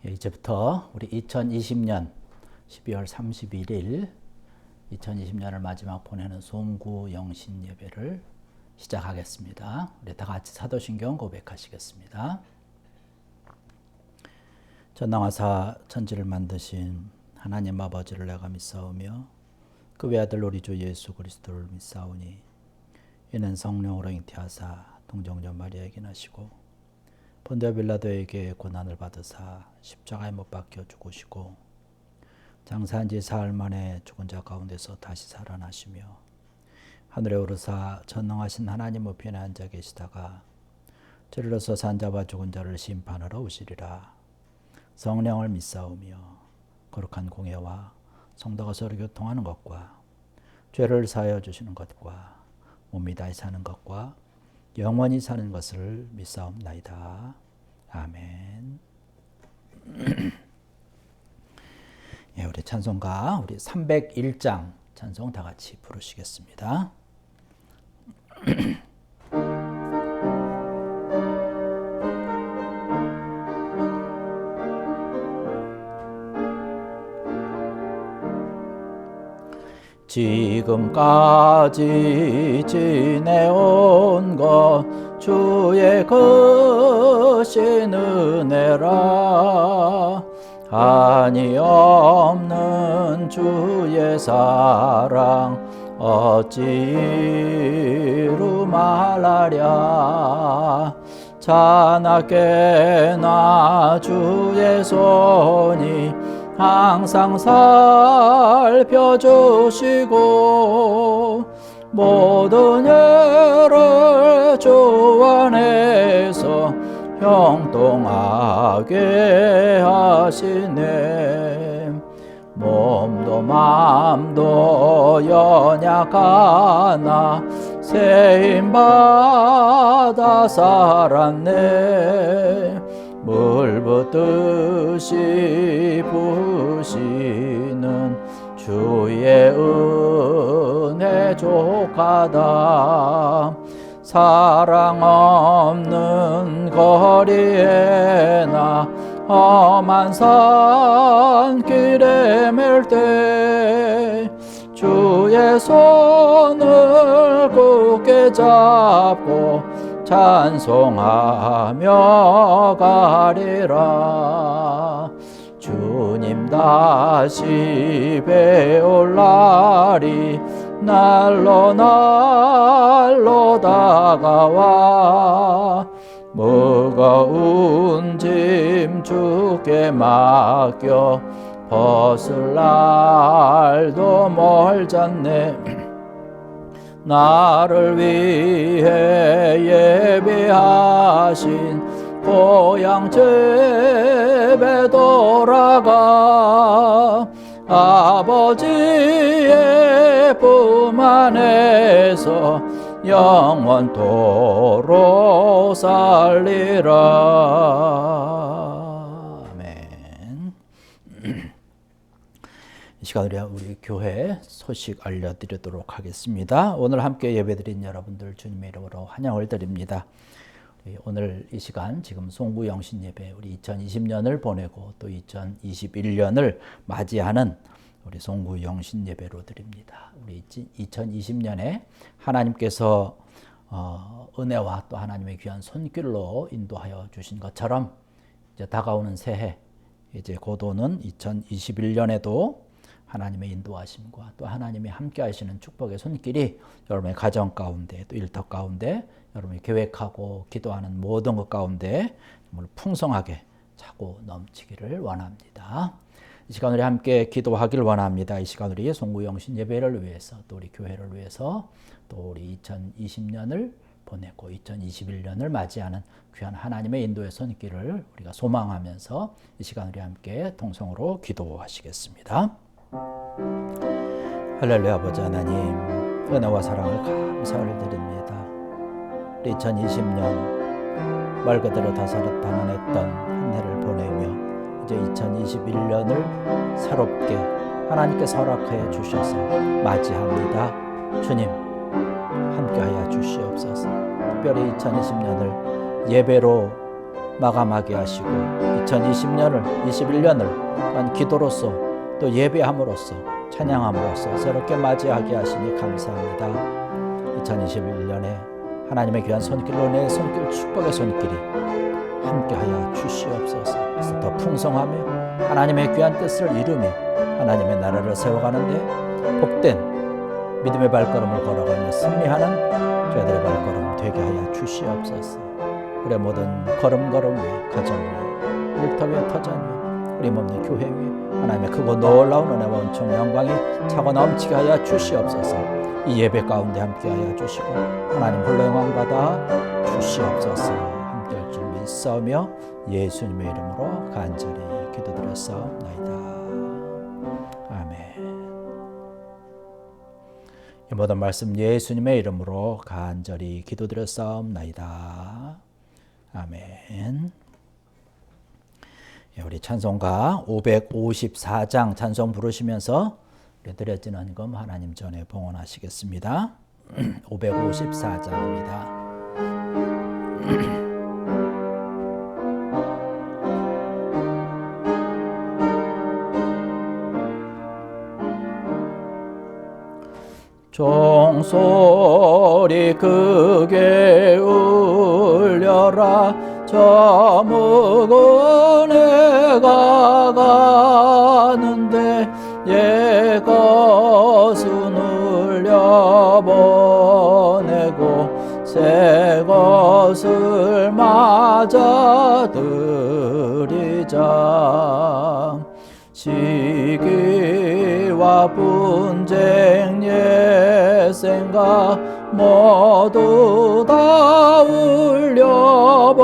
이제부터 우리 2020년 12월 31일 2020년을 마지막 보내는 송구 영신 예배를 시작하겠습니다. 우리 다 같이 사도신경 고백하시겠습니다. 전능하사 천지를 만드신 하나님 아버지를 내가 믿사오며 그 외아들 우리 주 예수 그리스도를 믿사오니 이는 성령으로 잉태하사 동정녀 마리아에게 나시고 본디오 빌라도에게 고난을 받으사 십자가에 못 박혀 죽으시고 장사한 지 사흘 만에 죽은 자 가운데서 다시 살아나시며 하늘에 오르사 전능하신 하나님 우편에 앉아 계시다가 저리로서 산 자와 죽은 자를 심판하러 오시리라. 성령을 믿사오며 거룩한 공예와 성도가 서로 교통하는 것과 죄를 사하여 주시는 것과 몸이 다시 사는 것과 영원히 사는 것을 믿사옵나이다. 아멘. 예, 우리 찬송가 우리 301장 찬송 다 같이 부르시겠습니다. 지금까지 지내온 것 주의 크신 은혜라. 한이 없는 주의 사랑 어찌 이루 말하랴. 자나깨나 주의 손이 항상 살펴주시고 모든 일을 주 안에서 형통하게 하시네. 몸도 마음도 연약하나 세임받아 살았네. 물 붓듯이 부시는 주의 은혜 족하다. 사랑 없는 거리에나 험한 산길에 맬 때 주의 손을 굳게 잡고 찬송하며 가리라. 주님 다시 배올 날이 날로 다가와 무거운 짐 주께 맡겨 벗을 날도 멀잖네. 나를 위해 예비하신 고향 집에 돌아가 아버지의 품 안에서 영원토록 살리라. 아멘. 이 시간 우리 교회 소식 알려드리도록 하겠습니다. 오늘 함께 예배드린 여러분들 주님의 이름으로 환영을 드립니다. 오늘 이 시간 지금 송구 영신 예배 우리 2020년을 보내고 또 2021년을 맞이하는 우리 송구 영신 예배로 드립니다. 우리 2020년에 하나님께서 은혜와 또 하나님의 귀한 손길로 인도하여 주신 것처럼 이제 다가오는 새해 이제 곧 오는 2021년에도 하나님의 인도하심과 또 하나님이 함께 하시는 축복의 손길이 여러분의 가정 가운데 또 일터 가운데 여러분이 계획하고 기도하는 모든 것 가운데 정말 풍성하게 차고 넘치기를 원합니다. 이 시간 우리 함께 기도하기를 원합니다. 이 시간 우리 송구 영신 예배를 위해서 또 우리 교회를 위해서 또 우리 2020년을 보내고 2021년을 맞이하는 귀한 하나님의 인도의 손길을 우리가 소망하면서 이 시간 우리 함께 통성으로 기도하시겠습니다. 할렐루야. 아버지 하나님, 은혜와 사랑을 감사를 드립니다. 우리 2020년 말 그대로 다사를 방언했던 한 해를 보내며 이제 2021년을 새롭게 하나님께서 허락하여 주셔서 맞이합니다. 주님 함께하여 주시옵소서. 특별히 2020년을 예배로 마감하게 하시고 2020년을 21년을 또한 기도로서 또 예배함으로써 찬양함으로써 새롭게 맞이하게 하시니 감사합니다. 2021년에 하나님의 귀한 손길, 은혜의 손길, 축복의 손길이 함께하여 주시옵소서. 그래서 더 풍성하며 하나님의 귀한 뜻을 이루며 하나님의 나라를 세워가는데 복된 믿음의 발걸음을 걸어가며 승리하는 저희들의 발걸음 되게 하여 주시옵소서. 우리의 모든 걸음걸음 위에, 가정 위에, 일터 위에, 터전 위에, 우리몸의 교회 위에 하나님의 크고 놀라운 은혜와 은총 영광이 차고 넘치게 하여 주시옵소서. 이 예배 가운데 함께하여 주시고 하나님 홀로 영광 받아 주시옵소서. 함께할 줄 믿사오며 예수님의 이름으로 간절히 기도드렸사옵나이다. 아멘. 이 모든 말씀 예수님의 이름으로 간절히 기도드렸사옵나이다. 아멘. 우리 찬송가 554장 찬송 부르시면서 드려지는 금 하나님 전에 봉헌하시겠습니다. 554장입니다. 종소리 크게 울려라 저묵은 해가 가는데 옛 것은 울려보내고 새 것을 맞아들이자 시기와 분쟁 옛생각 모두 다 울려보내고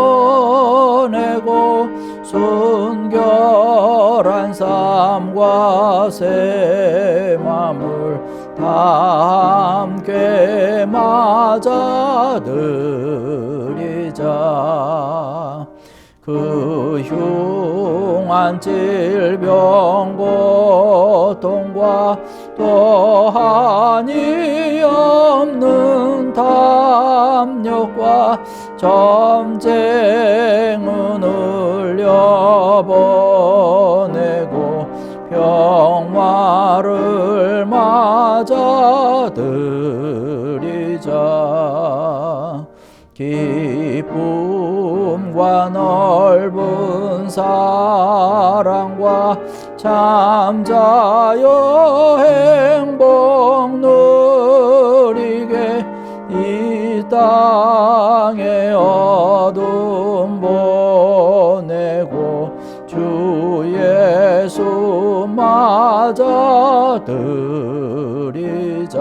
순결한 삶과 새 맘을 다 함께 맞아들이자 그 흉한 질병 고통과 또 한이 없는 담력과 점쟁은 흘려보내고 평화를 맞아들이자 기쁨과 넓은 사랑과 참 자유 행복 누리게 이 땅에 어둠 보내고 주 예수 맞아들이자.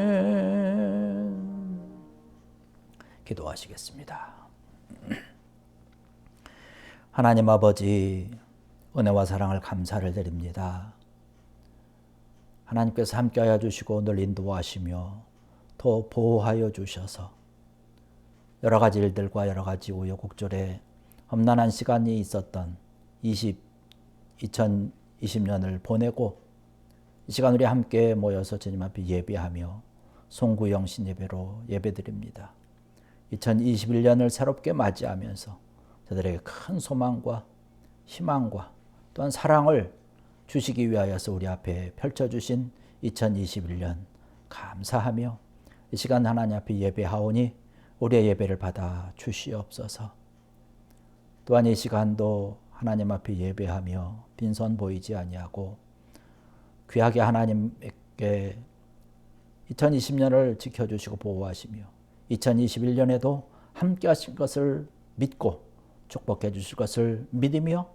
아멘. 기도하시겠습니다. 하나님 아버지, 은혜와 사랑을 감사를 드립니다. 하나님께서 함께하여 주시고 오늘 인도하시며 또 보호하여 주셔서 여러 가지 일들과 여러 가지 우여곡절에 험난한 시간이 있었던 2020년을 보내고 이 시간 우리 함께 모여서 주님 앞에 예배하며 송구영신 예배로 예배드립니다. 2021년을 새롭게 맞이하면서 저들에게 큰 소망과 희망과 또한 사랑을 주시기 위하여서 우리 앞에 펼쳐주신 2021년 감사하며 이 시간 하나님 앞에 예배하오니 우리의 예배를 받아 주시옵소서. 또한 이 시간도 하나님 앞에 예배하며 빈손 보이지 아니하고 귀하게 하나님께 2020년을 지켜주시고 보호하시며 2021년에도 함께 하신 것을 믿고 축복해 주실 것을 믿으며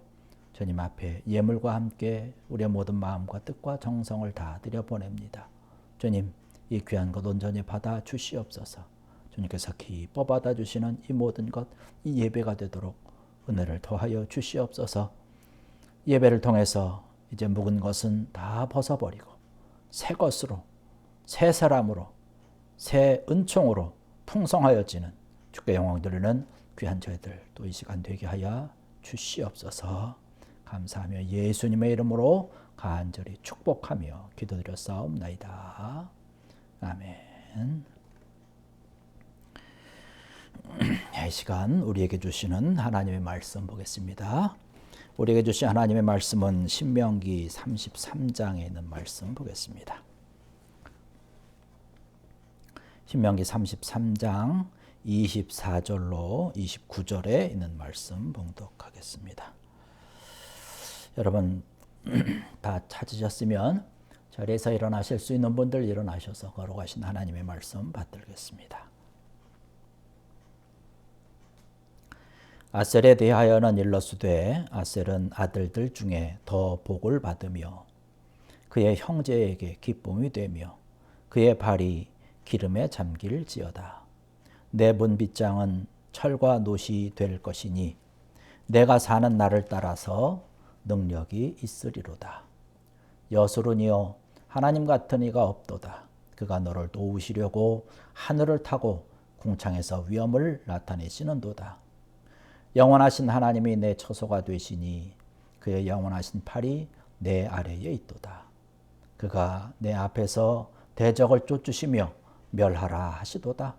주님 앞에 예물과 함께 우리의 모든 마음과 뜻과 정성을 다 드려보냅니다. 주님, 이 귀한 것 온전히 받아 주시옵소서. 주님께서 기뻐 받아 주시는 이 모든 것, 이 예배가 되도록 은혜를 더하여 주시옵소서. 예배를 통해서 이제 묵은 것은 다 벗어버리고 새 것으로, 새 사람으로, 새 은총으로 풍성하여지는 주께 영광 돌리는 귀한 저희들 또 이 시간 되게 하여 주시옵소서. 감사하며 예수님의 이름으로 간절히 축복하며 기도드렸사옵나이다. 아멘. 이 시간 우리에게 주시는 하나님의 말씀 보겠습니다. 우리에게 주신 하나님의 말씀은 신명기 33장에 있는 말씀 보겠습니다. 신명기 33장 24절로 29절에 있는 말씀 봉독하겠습니다. 여러분 다 찾으셨으면 자리에서 일어나실 수 있는 분들 일어나셔서 걸어가신 하나님의 말씀 받들겠습니다. 아셀에 대하여는 일러스되 아셀은 아들들 중에 더 복을 받으며 그의 형제에게 기쁨이 되며 그의 발이 기름에 잠길지어다. 내 문빗장은 철과 놋이 될 것이니 내가 사는 날을 따라서 능력이 있으리로다. 여수론이여 하나님 같은 이가 없도다. 그가 너를 도우시려고 하늘을 타고 궁창에서 위엄을 나타내시는도다. 영원하신 하나님이 내 처소가 되시니 그의 영원하신 팔이 내 아래에 있도다. 그가 내 앞에서 대적을 쫓으시며 멸하라 하시도다.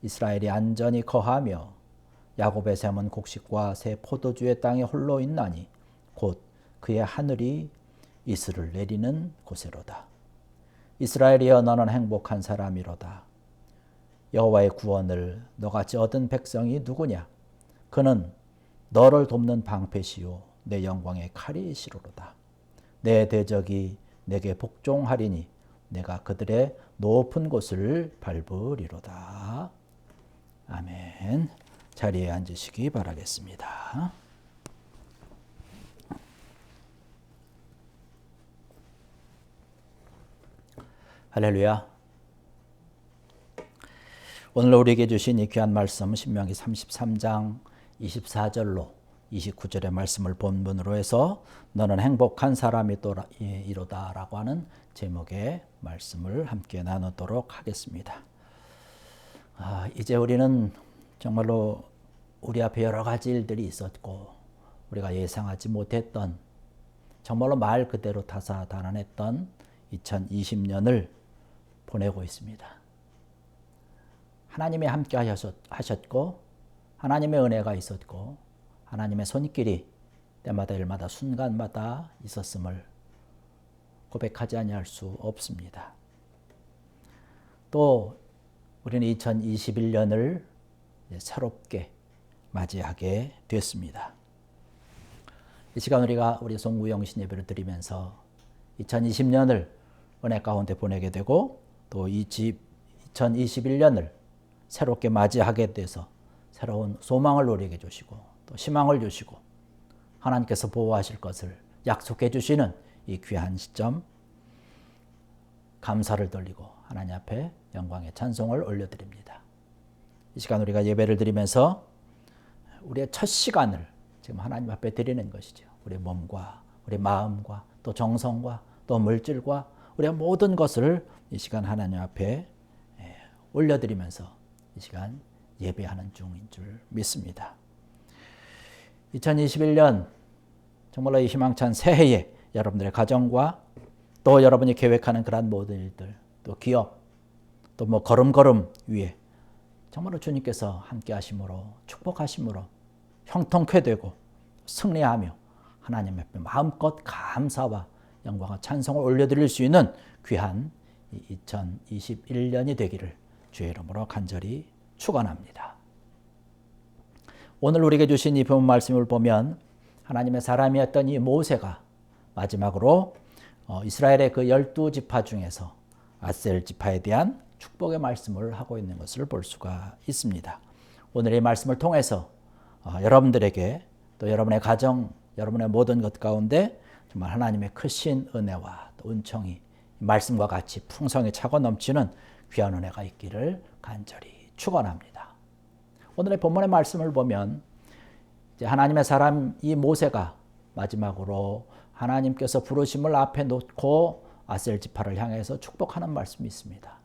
이스라엘이 안전히 거하며 야곱의 샘은 곡식과 새 포도주의 땅에 홀로 있나니 곧 그의 하늘이 이슬을 내리는 곳에로다. 이스라엘이여 너는 행복한 사람이로다. 여호와의 구원을 너같이 얻은 백성이 누구냐? 그는 너를 돕는 방패시요 내 영광의 칼이시로로다. 내 대적이 내게 복종하리니 내가 그들의 높은 곳을 밟으리로다. 아멘. 자리에 앉으시기 바라겠습니다. 할렐루야. 오늘 우리에게 주신 이 귀한 말씀 신명기 33장 24절로 29절의 말씀을 본문으로 해서 너는 행복한 사람이 이로다 라고 하는 제목의 말씀을 함께 나누도록 하겠습니다. 이제 우리는 정말로 우리 앞에 여러 가지 일들이 있었고 우리가 예상하지 못했던 정말로 말 그대로 다사다난했던 2020년을 보내고 있습니다. 하나님이 함께 하셨고 하나님의 은혜가 있었고 하나님의 손길이 때마다 일마다 순간마다 있었음을 고백하지 아니할 수 없습니다. 또 우리는 2021년을 새롭게 맞이하게 됐습니다. 이 시간 우리가 우리 송구영신 예배를 드리면서 2020년을 은혜 가운데 보내게 되고 또 2021년을 새롭게 맞이하게 돼서 새로운 소망을 우리에게 주시고 또 희망을 주시고 하나님께서 보호하실 것을 약속해 주시는 이 귀한 시점 감사를 돌리고 하나님 앞에 영광의 찬송을 올려드립니다. 이 시간 우리가 예배를 드리면서 우리의 첫 시간을 지금 하나님 앞에 드리는 것이죠. 우리 몸과 우리 마음과 또 정성과 또 물질과 우리의 모든 것을 이 시간 하나님 앞에 올려드리면서 이 시간 예배하는 중인 줄 믿습니다. 2021년 정말로 이 희망찬 새해에 여러분들의 가정과 또 여러분이 계획하는 그러한 모든 일들 또 기업 또 걸음걸음 위에 정말로 주님께서 함께 하심으로 축복하심으로 형통케 되고 승리하며 하나님 앞에 마음껏 감사와 영광과 찬송을 올려드릴 수 있는 귀한 2021년이 되기를 주의 이름으로 간절히 축원합니다. 오늘 우리에게 주신 이 본문 말씀을 보면 하나님의 사람이었던 이 모세가 마지막으로 이스라엘의 그 12지파 중에서 아셀 지파에 대한 축복의 말씀을 하고 있는 것을 볼 수가 있습니다. 오늘 이 말씀을 통해서 여러분들에게 또 여러분의 가정, 여러분의 모든 것 가운데 정말 하나님의 크신 은혜와 또 은총이 말씀과 같이 풍성히 차고 넘치는 귀한 은혜가 있기를 간절히 축원합니다. 오늘의 본문의 말씀을 보면 이제 하나님의 사람 이 모세가 마지막으로 하나님께서 부르심을 앞에 놓고 아셀 지파를 향해서 축복하는 말씀이 있습니다.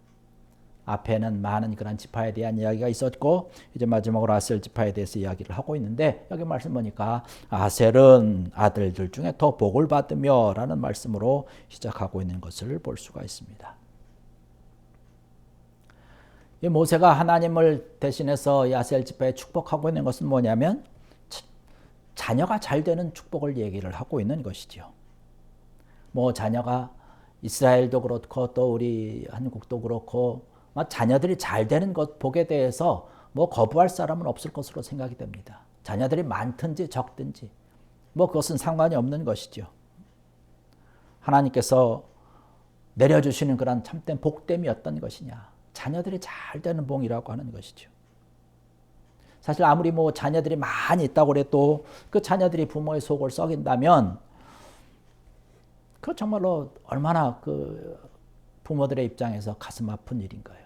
앞에는 많은 그런 지파에 대한 이야기가 있었고 이제 마지막으로 아셀 지파에 대해서 이야기를 하고 있는데 여기 말씀 보니까 아셀은 아들들 중에 더 복을 받으며 라는 말씀으로 시작하고 있는 것을 볼 수가 있습니다. 이 모세가 하나님을 대신해서 야셀 지파에 축복하고 있는 것은 뭐냐면 자녀가 잘 되는 축복을 얘기를 하고 있는 것이죠. 뭐 자녀가 이스라엘도 그렇고 또 우리 한국도 그렇고 자녀들이 잘 되는 것 복에 대해서 뭐 거부할 사람은 없을 것으로 생각이 됩니다. 자녀들이 많든지 적든지 뭐 그것은 상관이 없는 것이죠. 하나님께서 내려주시는 그런 참된 복됨이 어떤 것이냐. 자녀들이 잘 되는 복이라고 하는 것이죠. 사실 아무리 뭐 자녀들이 많이 있다고 해도 그 자녀들이 부모의 속을 썩인다면 그 정말로 얼마나 그 부모들의 입장에서 가슴 아픈 일인가요?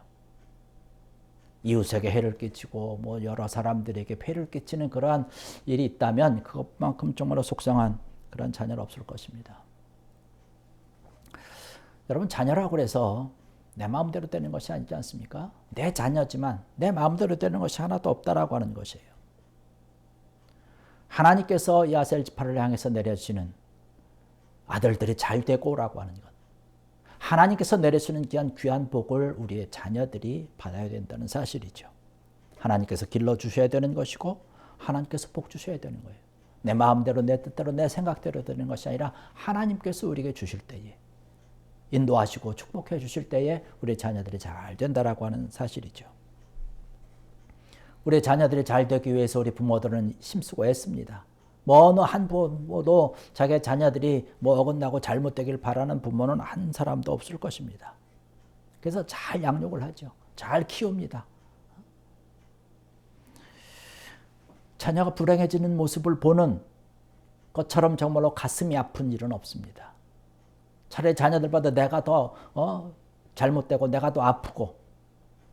이웃에게 해를 끼치고 뭐 여러 사람들에게 폐를 끼치는 그러한 일이 있다면 그것만큼 정말로 속상한 그런 자녀는 없을 것입니다. 여러분 자녀라고 해서 내 마음대로 되는 것이 아니지 않습니까? 내 자녀지만 내 마음대로 되는 것이 하나도 없다라고 하는 것이에요. 하나님께서 야셀 지파를 향해서 내려주시는 아들들이 잘 되고라고 하는 것. 하나님께서 내려주는 귀한 복을 우리의 자녀들이 받아야 된다는 사실이죠. 하나님께서 길러주셔야 되는 것이고 하나님께서 복 주셔야 되는 거예요. 내 마음대로 내 뜻대로 내 생각대로 되는 것이 아니라 하나님께서 우리에게 주실 때에 인도하시고 축복해 주실 때에 우리 자녀들이 잘 된다라고 하는 사실이죠. 우리 자녀들이 잘 되기 위해서 우리 부모들은 힘쓰고 애씁니다. 뭐 어느 한 부모도 자기 자녀들이 뭐 어긋나고 잘못되길 바라는 부모는 한 사람도 없을 것입니다. 그래서 잘 양육을 하죠. 잘 키웁니다. 자녀가 불행해지는 모습을 보는 것처럼 정말로 가슴이 아픈 일은 없습니다. 차라리 자녀들보다 내가 더 잘못되고 내가 더 아프고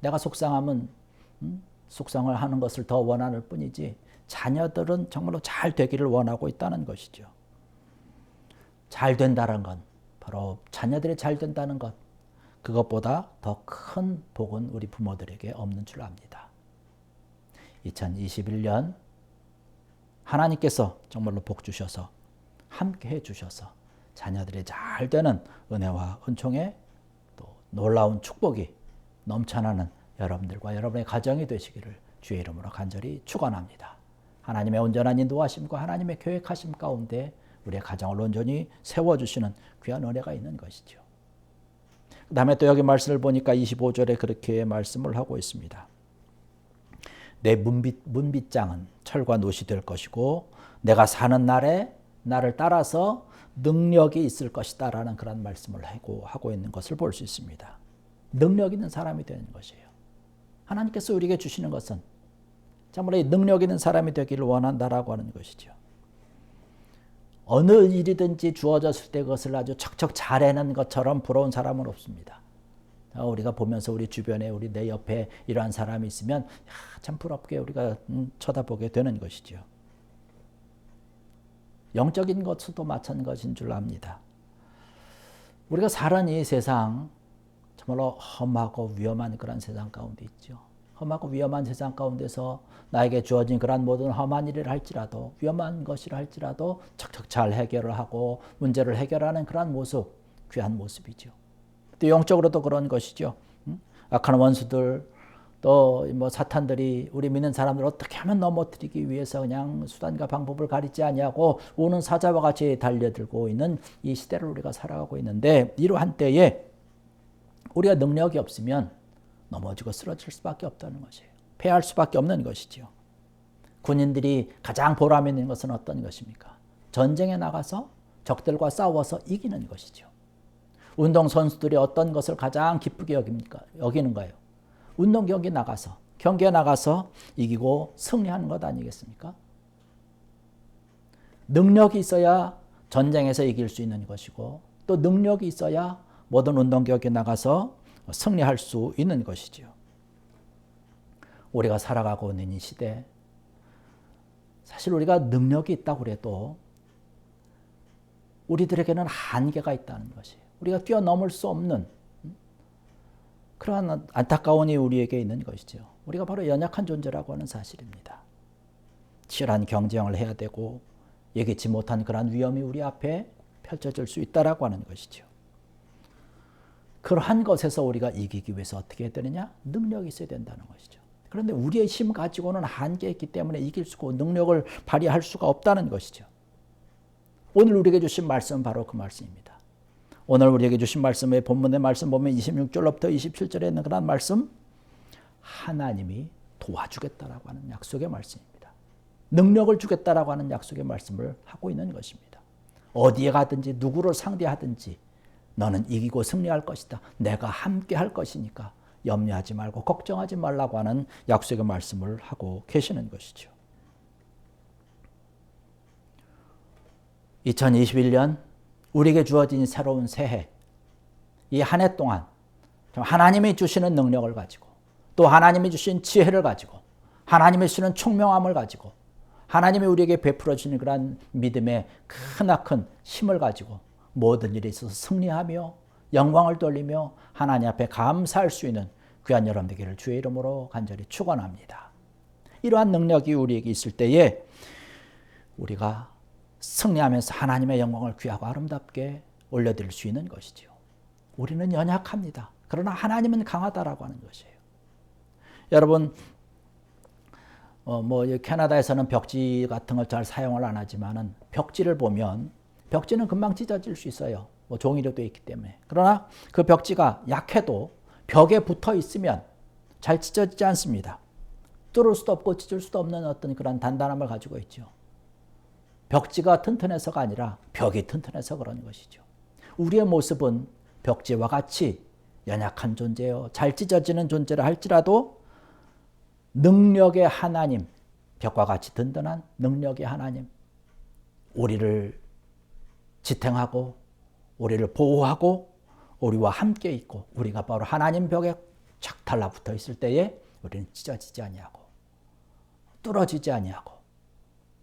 내가 속상하면 속상을 하는 것을 더 원하는 뿐이지 자녀들은 정말로 잘 되기를 원하고 있다는 것이죠. 잘 된다는 건 바로 자녀들이 잘 된다는 것, 그것보다 더 큰 복은 우리 부모들에게 없는 줄 압니다. 2021년 하나님께서 정말로 복 주셔서 함께 해 주셔서 자녀들이 잘 되는 은혜와 은총에 또 놀라운 축복이 넘쳐나는 여러분들과 여러분의 가정이 되시기를 주의 이름으로 간절히 축원합니다. 하나님의 온전한 인도하심과 하나님의 계획하심 가운데 우리의 가정을 온전히 세워주시는 귀한 은혜가 있는 것이죠. 그 다음에 또 여기 말씀을 보니까 25절에 그렇게 말씀을 하고 있습니다. 내 문빗장은 철과 놋이 될 것이고 내가 사는 날에 나를 따라서 능력이 있을 것이다 라는 그런 말씀을 하고 있는 것을 볼 수 있습니다. 능력 있는 사람이 되는 것이에요. 하나님께서 우리에게 주시는 것은 정말 능력 있는 사람이 되기를 원한다라고 하는 것이죠. 어느 일이든지 주어졌을 때 그것을 아주 척척 잘 해낸 것처럼 부러운 사람은 없습니다. 우리가 보면서 우리 주변에 우리 내 옆에 이러한 사람이 있으면 참 부럽게 우리가 쳐다보게 되는 것이죠. 영적인 것도 마찬가지인 줄 압니다. 우리가 사는 이 세상 정말로 험하고 위험한 그런 세상 가운데 있죠. 험하고 위험한 세상 가운데서 나에게 주어진 그런 모든 험한 일을 할지라도 위험한 것이라 할지라도 척척 잘 해결을 하고 문제를 해결하는 그런 모습, 귀한 모습이죠. 또 영적으로도 그런 것이죠. 악한 원수들 또 뭐 사탄들이 우리 믿는 사람들 어떻게 하면 넘어뜨리기 위해서 그냥 수단과 방법을 가리지 아니하고 우는 사자와 같이 달려들고 있는 이 시대를 우리가 살아가고 있는데 이러한 때에 우리가 능력이 없으면 넘어지고 쓰러질 수밖에 없다는 것이에요. 패할 수밖에 없는 것이죠. 군인들이 가장 보람 있는 것은 어떤 것입니까? 전쟁에 나가서 적들과 싸워서 이기는 것이죠. 운동선수들이 어떤 것을 가장 기쁘게 여기는가요? 운동 경기에 나가서 이기고 승리하는 것 아니겠습니까? 능력이 있어야 전쟁에서 이길 수 있는 것이고 또 능력이 있어야 모든 운동 경기에 나가서 승리할 수 있는 것이죠. 우리가 살아가고 있는 이 시대, 사실 우리가 능력이 있다고 해도 우리들에게는 한계가 있다는 것이에요. 우리가 뛰어넘을 수 없는 그러한 안타까움이 우리에게 있는 것이죠. 우리가 바로 연약한 존재라고 하는 사실입니다. 치열한 경쟁을 해야 되고 예기치 못한 그러한 위험이 우리 앞에 펼쳐질 수 있다라고 하는 것이죠. 그러한 것에서 우리가 이기기 위해서 어떻게 해야 되느냐? 능력이 있어야 된다는 것이죠. 그런데 우리의 힘 가지고는 한계가 있기 때문에 이길 수가 능력을 발휘할 수가 없다는 것이죠. 오늘 우리에게 주신 말씀은 바로 그 말씀입니다. 오늘 우리에게 주신 말씀의 본문의 말씀 보면 26절로부터 27절에 있는 그런 말씀, 하나님이 도와주겠다라고 하는 약속의 말씀입니다. 능력을 주겠다라고 하는 약속의 말씀을 하고 있는 것입니다. 어디에 가든지 누구를 상대하든지 너는 이기고 승리할 것이다. 내가 함께 할 것이니까 염려하지 말고 걱정하지 말라고 하는 약속의 말씀을 하고 계시는 것이죠. 2021년 우리에게 주어진 새로운 새해, 이 한 해 동안 하나님이 주시는 능력을 가지고 또 하나님이 주신 지혜를 가지고 하나님이 주시는 총명함을 가지고 하나님이 우리에게 베풀어 주시는 그러한 믿음의 크나큰 힘을 가지고 모든 일에 있어서 승리하며 영광을 돌리며 하나님 앞에 감사할 수 있는 귀한 여러분 되기를 주의 이름으로 간절히 축원합니다. 이러한 능력이 우리에게 있을 때에 우리가 승리하면서 하나님의 영광을 귀하고 아름답게 올려드릴 수 있는 것이죠. 우리는 연약합니다. 그러나 하나님은 강하다라고 하는 것이에요. 여러분, 캐나다에서는 벽지 같은 걸 잘 사용을 안 하지만은 벽지를 보면 벽지는 금방 찢어질 수 있어요. 종이로 되어 있기 때문에. 그러나 그 벽지가 약해도 벽에 붙어 있으면 잘 찢어지지 않습니다. 뚫을 수도 없고 찢을 수도 없는 어떤 그런 단단함을 가지고 있죠. 벽지가 튼튼해서가 아니라 벽이 튼튼해서 그런 것이죠. 우리의 모습은 벽지와 같이 연약한 존재요. 잘 찢어지는 존재라 할지라도 능력의 하나님, 벽과 같이 든든한 능력의 하나님, 우리를 지탱하고 우리를 보호하고 우리와 함께 있고 우리가 바로 하나님 벽에 착 달라붙어 있을 때에 우리는 찢어지지 아니하고 뚫어지지 아니하고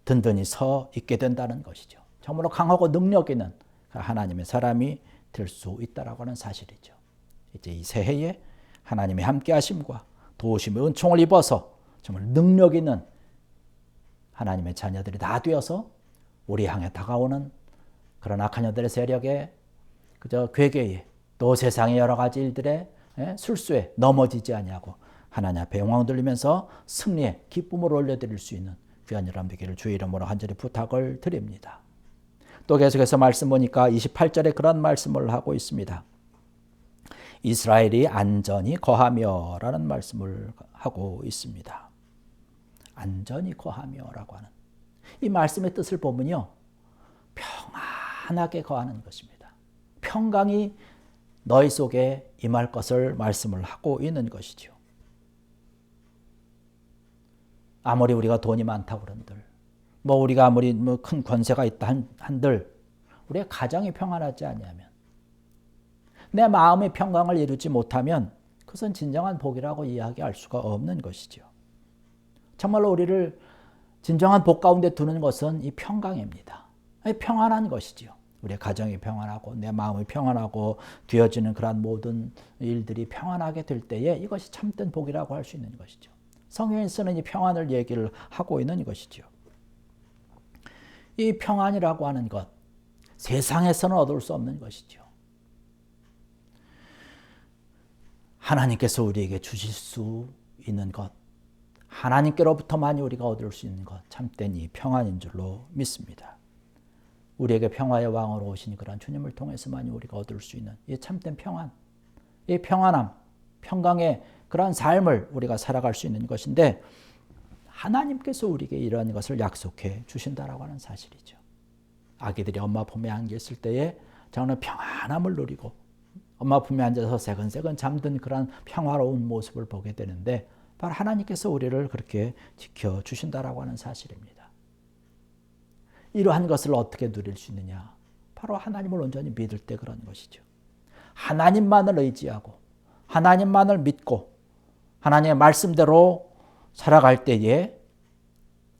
든든히 서 있게 된다는 것이죠. 정말로 강하고 능력 있는 하나님의 사람이 될 수 있다라고 하는 사실이죠. 이제 이 새해에 하나님의 함께 하심과 도우심의 은총을 입어서 정말 능력 있는 하나님의 자녀들이 다 되어서 우리 향해 다가오는 그런 악한 여들의 세력에 그저 괴계에 또 세상의 여러 가지 일들의 술수에 넘어지지 아니하고 하나님 앞에 영광 돌리면서 승리의 기쁨을 올려드릴 수 있는 귀한 여러분 되기를 주의 이름으로 간절히 부탁을 드립니다. 또 계속해서 말씀 보니까 28절에 그런 말씀을 하고 있습니다. 이스라엘이 안전히 거하며 라는 말씀을 하고 있습니다. 안전히 거하며 라고 하는 이 말씀의 뜻을 보면요, 평안하게 거하는 것입니다. 평강이 너희 속에 임할 것을 말씀을 하고 있는 것이죠. 아무리 우리가 돈이 많다고 그런들, 우리가 아무리 큰 권세가 있다 한들 우리의 가정이 평안하지 아니하면, 내 마음의 평강을 이루지 못하면 그것은 진정한 복이라고 이야기할 수가 없는 것이죠. 정말로 우리를 진정한 복 가운데 두는 것은 이 평강입니다. 평안한 것이죠. 우리의 가정이 평안하고 내 마음이 평안하고 되어지는 그러한 모든 일들이 평안하게 될 때에 이것이 참된 복이라고 할 수 있는 것이죠. 성경에 쓰는 이 평안을 얘기를 하고 있는 것이죠. 이 평안이라고 하는 것, 세상에서는 얻을 수 없는 것이죠. 하나님께서 우리에게 주실 수 있는 것, 하나님께로부터만이 우리가 얻을 수 있는 것, 참된 이 평안인 줄로 믿습니다. 우리에게 평화의 왕으로 오신 그런 주님을 통해서만이 우리가 얻을 수 있는 이 참된 평안, 이 평안함, 평강의 그러한 삶을 우리가 살아갈 수 있는 것인데, 하나님께서 우리에게 이러한 것을 약속해 주신다라고 하는 사실이죠. 아기들이 엄마 품에 안겨 있을 때에 저는 평안함을 누리고 엄마 품에 앉아서 새근새근 잠든 그런 평화로운 모습을 보게 되는데, 바로 하나님께서 우리를 그렇게 지켜주신다라고 하는 사실입니다. 이러한 것을 어떻게 누릴 수 있느냐? 바로 하나님을 온전히 믿을 때 그런 것이죠. 하나님만을 의지하고 하나님만을 믿고 하나님의 말씀대로 살아갈 때에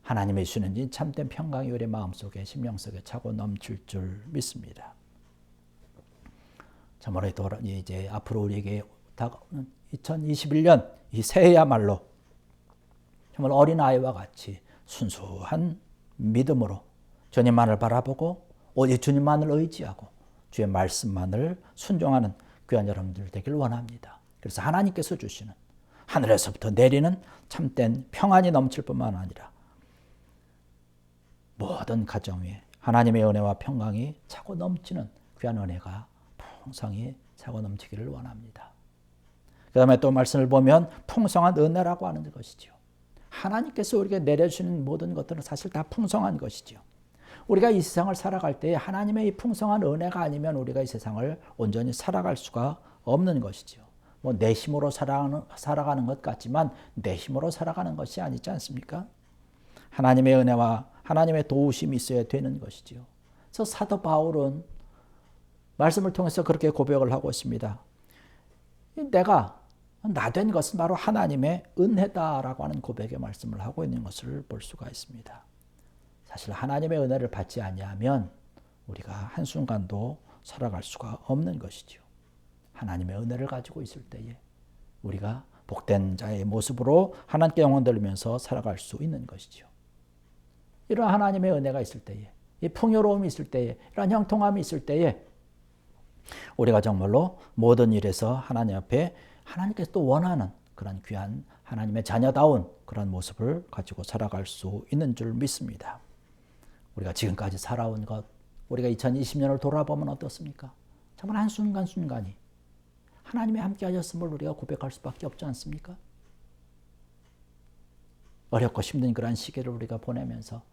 하나님의 주시는 참된 평강이 우리 마음속에 심령 속에 차고 넘칠 줄 믿습니다. 참으로 이제 앞으로 우리에게 다가오는 2021년 이 새해야말로 정말 어린아이와 같이 순수한 믿음으로 주님만을 바라보고 오직 주님만을 의지하고 주의 말씀만을 순종하는 귀한 여러분들 되길 원합니다. 그래서 하나님께서 주시는 하늘에서부터 내리는 참된 평안이 넘칠 뿐만 아니라 모든 가정 위에 하나님의 은혜와 평강이 차고 넘치는 귀한 은혜가 풍성히 차고 넘치기를 원합니다. 그 다음에 또 말씀을 보면 풍성한 은혜라고 하는 것이죠. 하나님께서 우리에게 내려주시는 모든 것들은 사실 다 풍성한 것이죠. 우리가 이 세상을 살아갈 때 하나님의 이 풍성한 은혜가 아니면 우리가 이 세상을 온전히 살아갈 수가 없는 것이죠. 뭐 내 힘으로 살아가는 것 같지만 내 힘으로 살아가는 것이 아니지 않습니까? 하나님의 은혜와 하나님의 도우심이 있어야 되는 것이지요. 그래서 사도 바울은 말씀을 통해서 그렇게 고백을 하고 있습니다. 내가 나 된 것은 바로 하나님의 은혜다라고 하는 고백의 말씀을 하고 있는 것을 볼 수가 있습니다. 사실 하나님의 은혜를 받지 아니하면 우리가 한순간도 살아갈 수가 없는 것이죠. 하나님의 은혜를 가지고 있을 때에 우리가 복된 자의 모습으로 하나님께 영광 돌리면서 살아갈 수 있는 것이죠. 이런 하나님의 은혜가 있을 때에, 이 풍요로움이 있을 때에, 이런 형통함이 있을 때에 우리가 정말로 모든 일에서 하나님 앞에 하나님께서 또 원하는 그런 귀한 하나님의 자녀다운 그런 모습을 가지고 살아갈 수 있는 줄 믿습니다. 우리가 지금까지 살아온 것, 우리가 2020년을 돌아보면 어떻습니까? 정말 한순간순간이 하나님이 함께 하셨음을 우리가 고백할 수밖에 없지 않습니까? 어렵고 힘든 그런 시기를 우리가 보내면서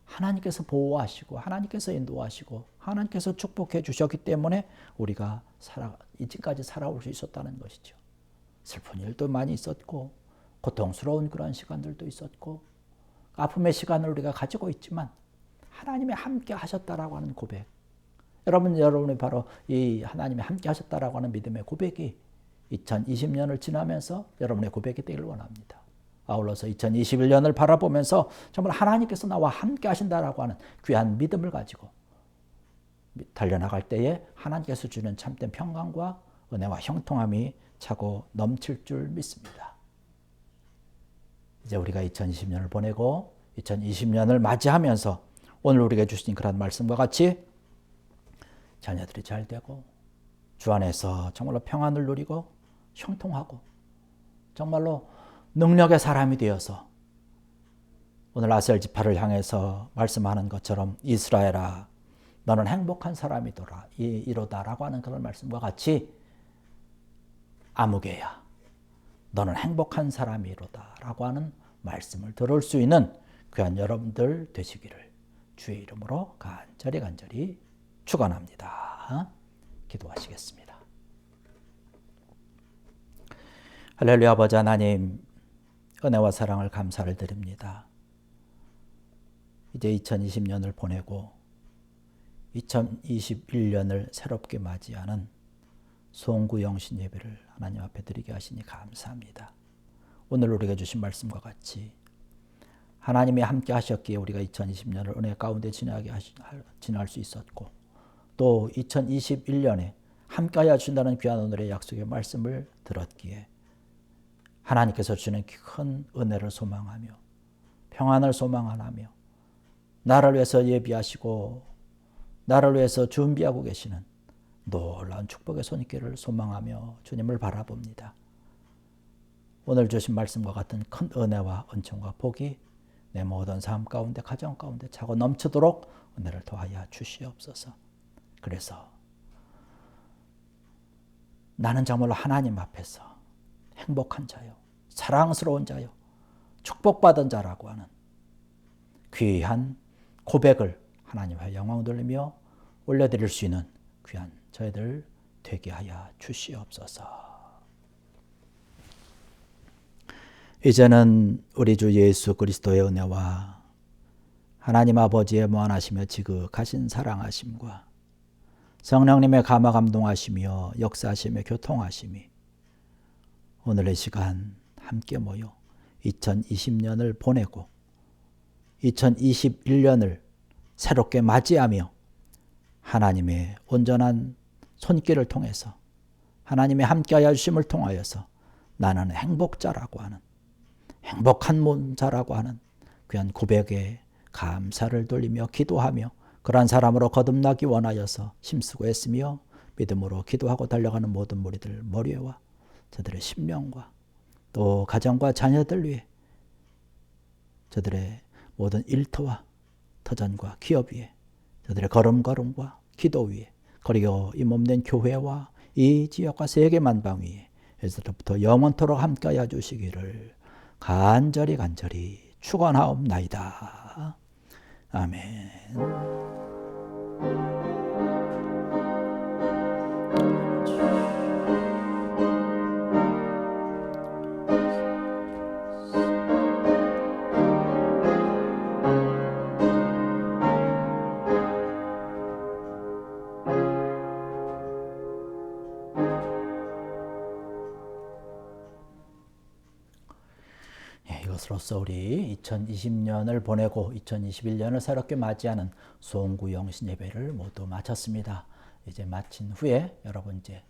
하나님께서 보호하시고 하나님께서 인도하시고 하나님께서 축복해 주셨기 때문에 우리가 이제까지 살아올 수 있었다는 것이죠. 슬픈 일도 많이 있었고 고통스러운 그런 시간들도 있었고 아픔의 시간을 우리가 가지고 있지만 하나님이 함께 하셨다라고 하는 고백, 여러분이 바로 이 하나님이 함께 하셨다라고 하는 믿음의 고백이 2020년을 지나면서 여러분의 고백이 되길 원합니다. 아울러서 2021년을 바라보면서 정말 하나님께서 나와 함께 하신다라고 하는 귀한 믿음을 가지고 달려나갈 때에 하나님께서 주는 참된 평강과 은혜와 형통함이 차고 넘칠 줄 믿습니다. 이제 우리가 2020년을 보내고 2020년을 맞이하면서 오늘 우리에게 주신 그런 말씀과 같이 자녀들이 잘 되고 주 안에서 정말로 평안을 누리고 형통하고 정말로 능력의 사람이 되어서 오늘 아셀 지파를 향해서 말씀하는 것처럼 이스라엘아 너는 행복한 사람이로다라고 하는 그런 말씀과 같이 아무개야 너는 행복한 사람이로다라고 하는 말씀을 들을 수 있는 귀한 여러분들 되시기를 주의 이름으로 간절히 축원합니다. 기도하시겠습니다. 할렐루야. 아버지 하나님, 은혜와 사랑을 감사를 드립니다. 이제 2020년을 보내고 2021년을 새롭게 맞이하는 송구 영신 예배를 하나님 앞에 드리게 하시니 감사합니다. 오늘 우리가 주신 말씀과 같이 하나님이 함께 하셨기에 우리가 2020년을 은혜 가운데 지날 수 있었고 또 2021년에 함께하여 주신다는 귀한 오늘의 약속의 말씀을 들었기에 하나님께서 주는 큰 은혜를 소망하며 평안을 소망하며 나를 위해서 예비하시고 나를 위해서 준비하고 계시는 놀라운 축복의 손길을 소망하며 주님을 바라봅니다. 오늘 주신 말씀과 같은 큰 은혜와 은총과 복이 내 모든 삶 가운데 가정 가운데 차고 넘치도록 은혜를 더하여 주시옵소서. 그래서 나는 정말로 하나님 앞에서 행복한 자요, 사랑스러운 자요, 축복받은 자라고 하는 귀한 고백을 하나님 앞에 영광 돌리며 올려드릴 수 있는 귀한 저희들 되게 하여 주시옵소서. 이제는 우리 주 예수 그리스도의 은혜와 하나님 아버지의 무한하시며 지극하신 사랑하심과 성령님의 감화 감동하시며 역사하시며 교통하심이 오늘의 시간 함께 모여 2020년을 보내고 2021년을 새롭게 맞이하며 하나님의 온전한 손길을 통해서 하나님의 함께하여 주심을 통하여서 나는 행복자라고 하는 행복한 자라고 하는 귀한 고백에 감사를 돌리며 기도하며 그러한 사람으로 거듭나기 원하여서 힘쓰고 애쓰며 믿음으로 기도하고 달려가는 모든 무리들 머리와 저들의 심령과 또 가정과 자녀들 위해 저들의 모든 일터와 터전과 기업 위에 저들의 걸음걸음과 기도 위에 그리고 이 몸된 교회와 이 지역과 세계 만방 위에 에서부터 영원토록 함께하여 주시기를 간절히 축원하옵나이다. 아멘. 이것으로써 우리 2020년을 보내고 2021년을 새롭게 맞이하는 송구 영신 예배를 모두 마쳤습니다. 이제 마친 후에 여러분 이제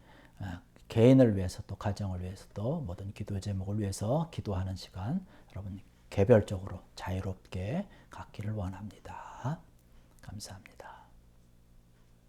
개인을 위해서 또 가정을 위해서 또 모든 기도 제목을 위해서 기도하는 시간 여러분 개별적으로 자유롭게 갖기를 원합니다.